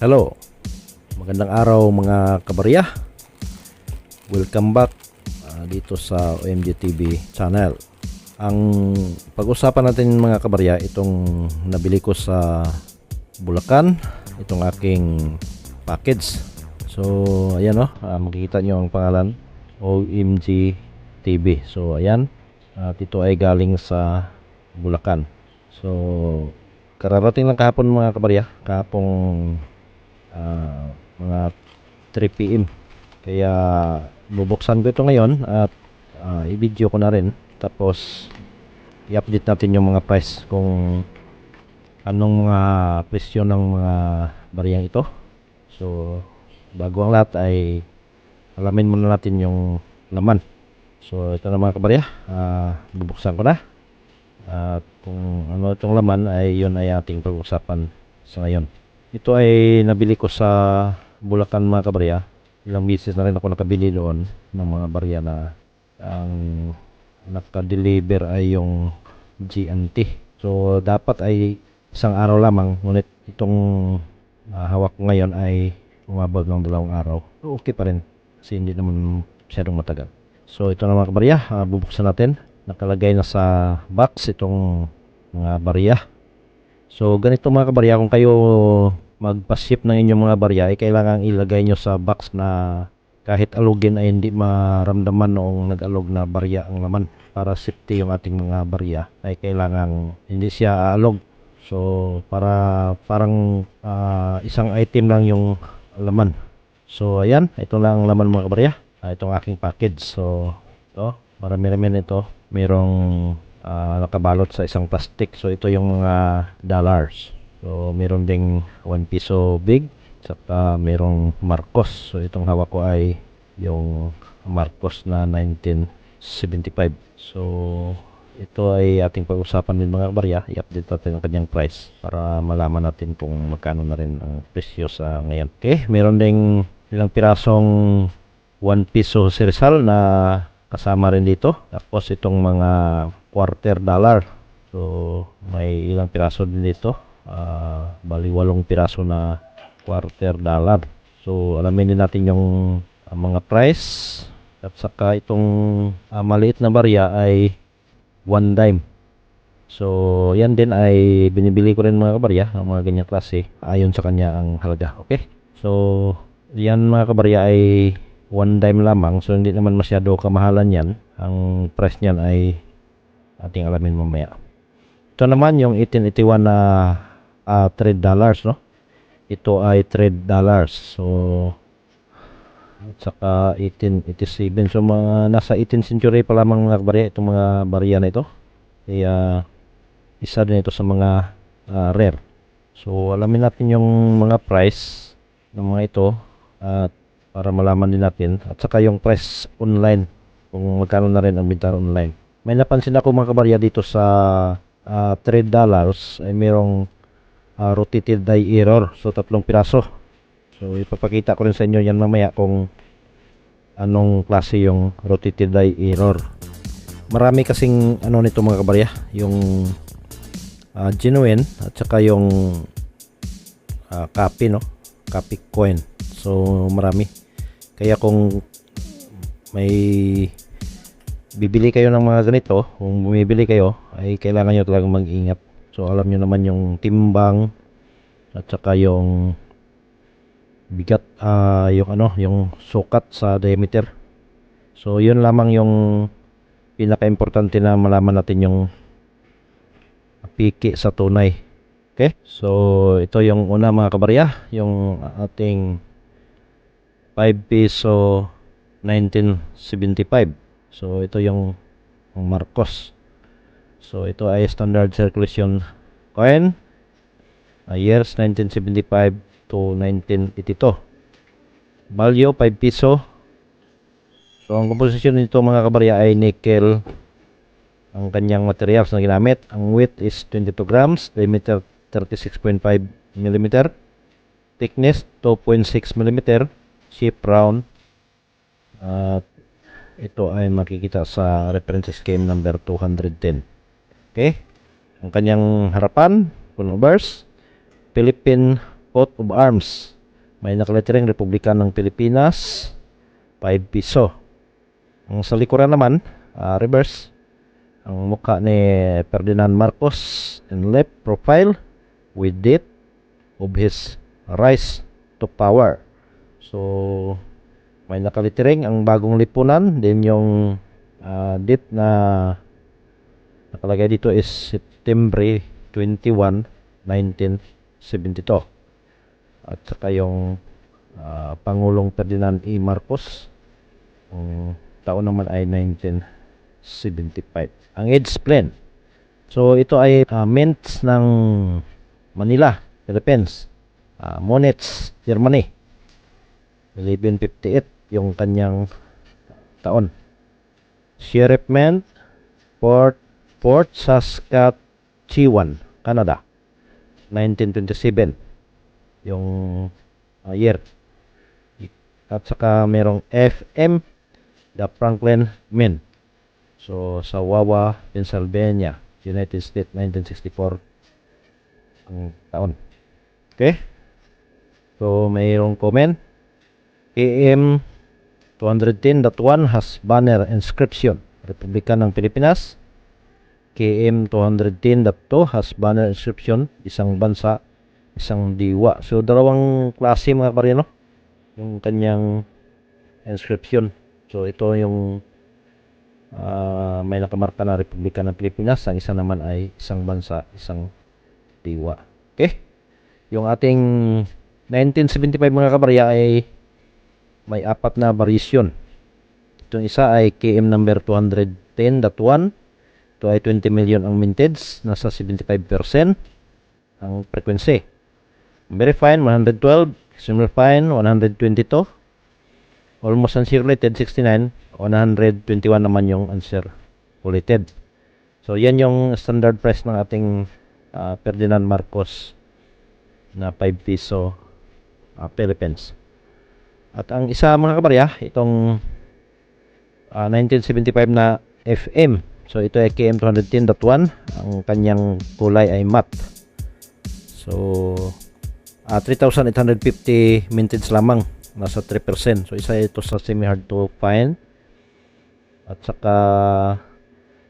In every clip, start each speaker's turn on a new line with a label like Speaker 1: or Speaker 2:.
Speaker 1: Hello, magandang araw mga kabarya. Welcome back dito sa OMG TV channel. Ang pag-usapan natin mga kabarya, itong nabili ko sa Bulacan, itong aking package. So ayan makikita nyo ang pangalan, OMG TV. So ayan, ito ay galing sa Bulacan. So kararating lang kahapon mga kabarya, kahapong mga 3 PM. Kaya bubuksan ko ito ngayon at i-video ko na rin. Tapos i-update natin yung mga price, kung anong mga presyo ng mga bariyang ito. So bago ang lahat ay alamin muna natin yung laman. So ito na mga kabarya, bubuksan ko na. At kung ano itong laman ay yun ay ating pag-usapan sa ngayon. Ito ay nabili ko sa Bulacan mga kabarya. Ilang beses na rin ako nakabili doon ng mga barya na ang naka-deliver ay yung GNT. So dapat ay isang araw lamang, ngunit itong hawak ko ngayon ay umabot ng 2 araw. So, okay pa rin kasi hindi naman masyadong matagal. So ito na mga kabarya, bubuksan natin. Nakalagay na sa box itong mga barya. So ganito mga kabarya, kung kayo magpa-ship ng inyong mga barya ay kailangan ilagay nyo sa box na kahit alugin ay hindi maramdaman noong nag-alog na barya ang laman. Para safety yung ating mga barya ay kailangan hindi siya aalog. So para parang isang item lang yung laman. So ayan, ito lang ang laman mga kabarya. Itong aking package. So ito, marami-rami nito. Merong nakabalot sa isang plastic. So ito yung mga dollars. So meron ding 1 piso big, saka merong Marcos. So itong hawak ko ay yung Marcos na 1975. So ito ay ating pag-usapan din mga kabarya. I-update natin ang kanyang price para malaman natin kung magkano na rin ang presyo sa ngayon. Okay, meron ding ilang pirasong 1 piso sirisal na kasama rin dito. Tapos itong mga quarter dollar. So may ilang piraso din dito. Bali 8 piraso na quarter dollar. So alamin din natin yung mga price. At saka itong maliit na barya ay 1 dime. So yan din ay binibili ko rin mga kabarya, ang mga ganyang klase ayon sa kanya ang halaga. Okay, so yan mga kabarya ay 1 dime lamang. So hindi naman masyado kamahalan yan. Ang price niyan ay ating alamin mamaya. Ito naman yung 1881 na $3, no? Ito ay $3. So at saka 1887. So mga nasa 18th century pa lamang mga kabarya itong mga barya na ito. Kaya isa din ito sa mga rare. So alamin natin yung mga price ng mga ito at para malaman din natin, at saka yung price online, kung magkano na rin ang benta online. May napansin ako mga kabarya dito sa $3 ay merong rotated die error. So 3 piraso. So ipapakita ko rin sa inyo yan mamaya kung anong klase yung rotated die error. Marami kasing nito mga kabarya, yung genuine at saka yung copy, no? Copy coin. So marami. Kaya kung may bibili kayo ng mga ganito, kung bumibili kayo, ay kailangan nyo talagang mag-ingat. So alam nyo naman yung timbang at saka yung bigat, yung sukat sa diameter. So yun lamang yung pinaka-importante na malaman natin, yung piki sa tunay. Okay? So ito yung una mga kabarya, yung ating 5 piso 1975. So ito yung Marcos. So ito ay standard circulation coin, years 1975 to 1982. Value 5 piso. So ang composition nito mga kabarya ay nickel ang kanyang materials na ginamit. Ang weight is 22 grams, diameter 36.5 mm, thickness 2.6 mm, shape round. At ito ay makikita sa reference scheme number 210. Okay, ang kanyang harapan, pullovers, Philippine coat of arms. May nakalitering Republika ng Pilipinas, 5 piso. Ang sa likuran naman, reverse, ang mukha ni Ferdinand Marcos in left profile with date of his rise to power. So, may nakalitering ang bagong lipunan, din yung date na nakalagay dito is September 21, 1972. At saka yung Pangulong Ferdinand E. Marcos, ang taon naman ay 1975. Ang age plan. So ito ay mints ng Manila, Philippines. Monets, Germany. 1158 yung kanyang taon. Sheriff Mint, Port Saskatchewan, Canada, 1927 yung year. At saka merong FM, the Franklin Mint. So sa Wawa, Pennsylvania, United States, 1964 ang taon. Okay? So mayroong comment. AM 210.1 has banner inscription, Republika ng Pilipinas. KM 210.2 has banner inscription, isang bansa, isang diwa. So dalawang klase mga pare, no? Yung kanyang inscription. So ito yung may nakamarka na Republika ng Pilipinas, ang isa naman ay isang bansa, isang diwa. Okay? Yung ating 1975 mga kabarya ay may apat na variation. Itong isa ay KM number 210.1. Ito ay 20 million ang mintage, nasa 75% ang frequency. Very fine 112, extremely fine 122, almost uncirculated 69, 121 naman yung uncirculated. So yan yung standard price ng ating Ferdinand Marcos na 5 piso Philippines. At ang isa mga kabarya, itong 1975 na FM. So ito ay KM 210.1. Ang kanyang kulay ay matte. So 3,850 mintage lamang, nasa 3%. So isa ito sa semi hard to find. At saka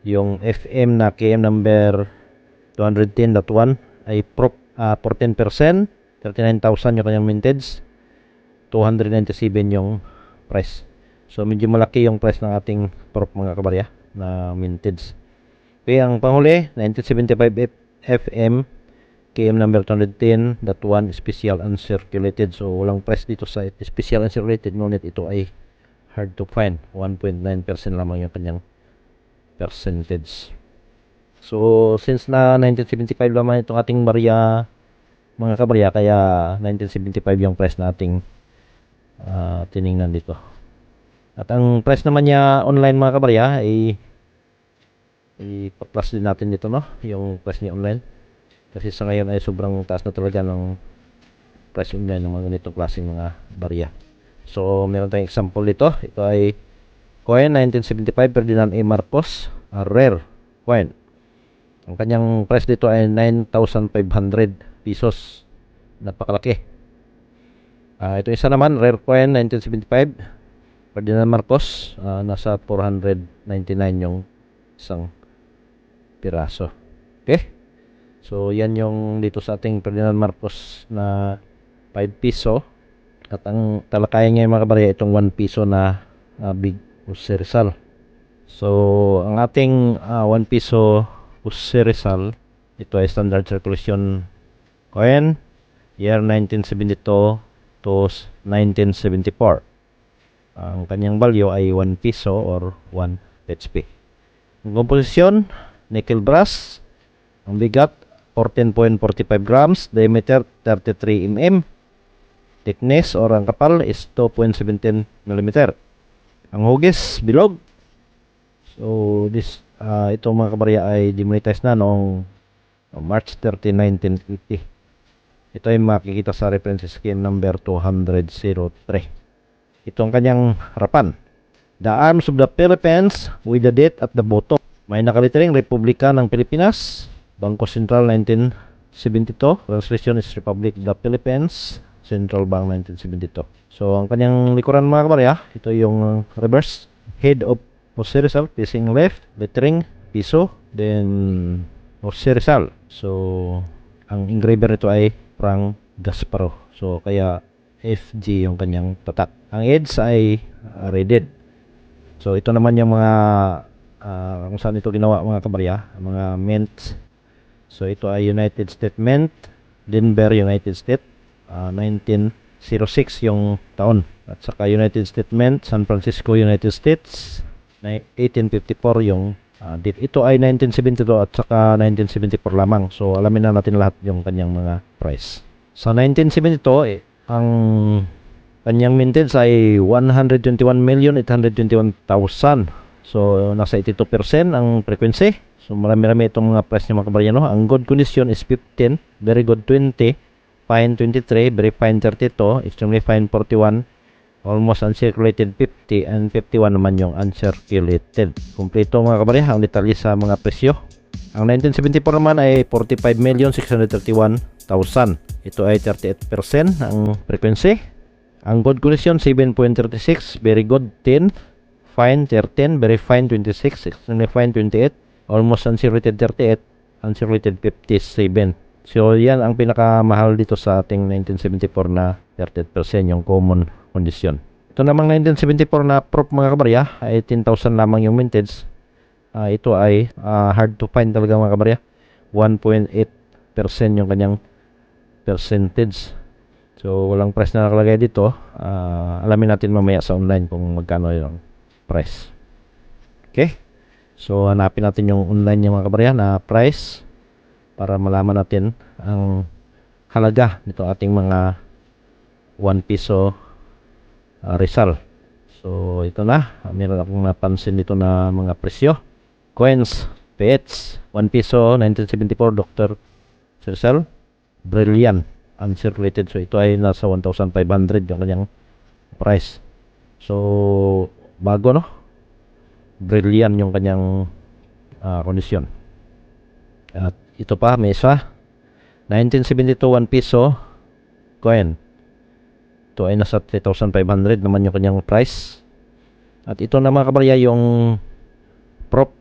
Speaker 1: yung FM na KM number 210.1 ay 14%, 39,000 yung kanyang mintage, 297 yung price. So medyo malaki yung price ng ating prop mga kabarya na mintage. Okay, ang panghuli 1975 FM KM number 210.1 special uncirculated. So walang price dito sa special uncirculated, ngunit ito ay hard to find. 1.9% lamang yung kanyang percentage. So since na 1975 lamang itong ating barya mga kabarya, kaya 1975 yung price nating tiningnan dito. At ang price naman niya online mga kabarya ay ipa-plus din natin dito, no, yung price niya online, kasi sa ngayon ay sobrang taas na talaga ng price online ng mga ganitong klaseng mga barya. So meron tayong example dito. Ito ay coin 1975 Ferdinand A. Marcos, rare coin. Ang kanyang price dito ay 9,500 pesos. Napakalaki. Ito isa naman, rare coin 1975 Ferdinand Marcos, nasa 499 yung isang piraso. Okay? So yan yung dito sa ating Ferdinand Marcos na 5 piso. At ang talakayan ngayon mga kabarya, itong 1 piso na Big Jose Rizal. So ang ating 1 piso Jose Rizal, ito ay standard circulation coin, year 1972 to 1974. Ang kanyang value ay 1 piso or 1 HP. Ang komposisyon, nickel brass. Ang bigat, 14.45 grams. Diameter, 33 mm. Thickness or ang kapal is 2.17 mm. Ang hugis, bilog. So, ito mga kabarya ay demonetized na noong March 30, 1980. Ito ay makikita sa reference scheme number 200.03. Ito ang kanyang harapan. The arms of the Philippines with the date at the bottom. May nakalitering Republika ng Pilipinas, Bangko Sentral 1972. Translation is Republic of the Philippines. Central Bank 1972. So, ang kanyang likuran mga kabarya, ito yung reverse. Head of Jose Rizal, facing left. Lettering, piso. Then, Jose Rizal. So, ang engraver nito ay Frank Gasparo. So, kaya FG yung kanyang tatak. Ang edge ay rated. So, ito naman yung mga kung saan ito ginawa mga kabarya, mga mint. So, ito ay United States Mint, Denver, United States, 1906 yung taon. At saka United States Mint, San Francisco, United States, 1854 yung date. Ito ay 1972 at saka 1974 lamang. So, alamin na natin lahat yung kanyang mga price. Sa 1972, ang kanyang mintage ay 121,821,000. So, nasa 82% ang frequency. So, marami-rami itong mga price niya mga kabarya, no? Ang good condition is 15, very good 20, fine 23, very fine 32, extremely fine 41, almost uncirculated 50, and 51 naman yung uncirculated. Kompleto mga kabarya ang detalye sa mga presyo. Ang 1974 naman ay 45,631,000. Ito ay 38% ang frequency. Ang good condition 7.36, very good 10, fine 13, very fine 26, extremely fine 28, almost uncirculated 38, uncirculated 57. So yan ang pinakamahal dito sa ating 1974 na 38% yung common condition. Ito namang 1974 na prop mga kabarya ay 10,000 lamang yung mintage. Ito ay hard to find talaga mga kabarya. 1.8% yung kanyang percentage. So walang price na nakalagay dito. Alamin natin mamaya sa online kung magkano yung price. Okay? So hanapin natin yung online yung mga kabarya na price para malaman natin ang halaga nito ating mga 1 piso Rizal. So ito na, meron akong napansin dito na mga presyo. Coins, PH, 1 piso 1974 Dr. Rizal, Brilliant, uncirculated. So ito ay nasa 1,500 yung kanyang price. So bago, no? Brilliant yung kanyang kondisyon. At ito pa, may isa 1972 1 piso coin. Ito ay nasa 3,500 naman yung kanyang price. At ito na mga kabarya yung prop.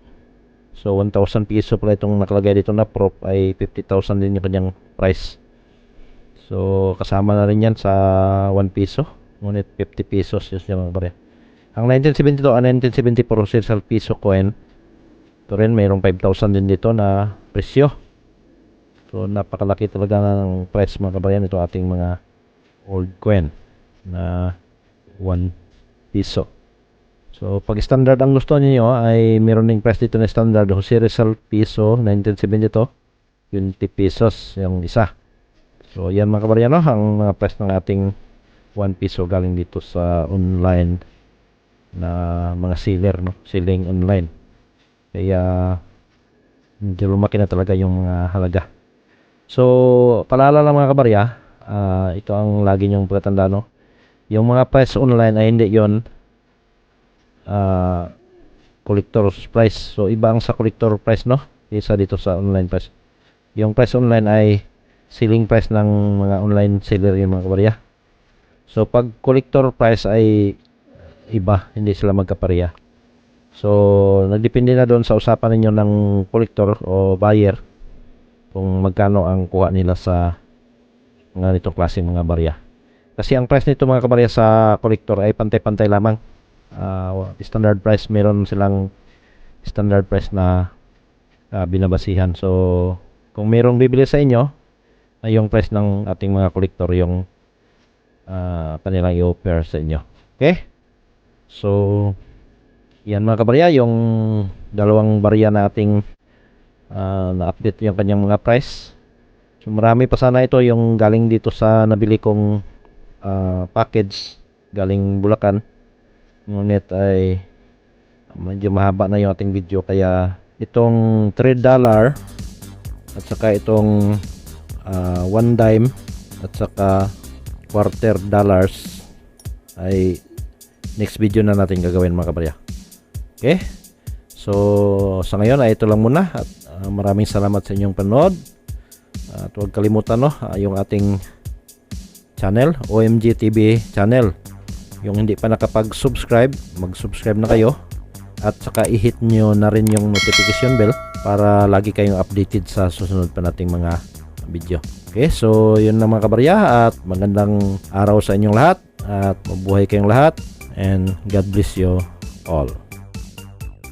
Speaker 1: So 1,000 piso pala itong nakalagay dito na prop, ay 50,000 din yung kanyang price. So kasama na rin yan sa 1 piso. Ngunit 50 pesos yun yung mga kabarya. Ang 1972 at 1974 Rizal piso coin, ito rin mayroong 5,000 din dito na presyo. So napakalaki talaga ng price mga kabayan ito ating mga old coin na 1 piso. So pag standard ang gusto niyo ay meron ding price dito na standard Jose Rizal piso 1972, 20 pesos yung isa. So yan mga kabayan, no, ang mga price ng ating 1 piso galing dito sa online na mga seller, no, selling online. Kaya medyo lumaki na talaga yung mga halaga. So paalala lang mga kabarya, ito ang lagi nyong pagkatanda, no, yung mga price online ay hindi yon collector's price. So iba ang sa collector price, no, isa dito sa online price. Yung price online ay selling price ng mga online seller yung mga kabarya. So pag collector price ay iba, hindi sila magkapareha. So nagdepende na doon sa usapan ninyo ng collector o buyer kung magkano ang kuha nila sa mga nitong klaseng mga barya. Kasi ang price nito mga kabarya sa collector ay pantay-pantay lamang. Standard price, meron silang standard price na binabasihan. So kung merong bibili sa inyo ay yung price ng ating mga collector yung kanilang i-offer sa inyo. Okay? So yan mga kabarya, yung dalawang barya na ating na-update yung kanyang mga price. So marami pa sana ito yung galing dito sa nabili kong package galing Bulacan. Ngunit ay medyo mahaba na yung ating video, kaya itong $3 at saka itong 1 dime at saka quarter dollars ay next video na natin gagawin mga kabarya. Okay? So sa ngayon ay ito lang muna at maraming salamat sa inyong panood. At huwag kalimutan yung ating channel, OMG TV channel. Yung hindi pa nakapag-subscribe, mag-subscribe na kayo. At saka i-hit nyo na rin yung notification bell para lagi kayong updated sa susunod pa nating mga video. Okay, so yun na mga kabarya, at magandang araw sa inyong lahat, at mabuhay kayong lahat, and God bless you all.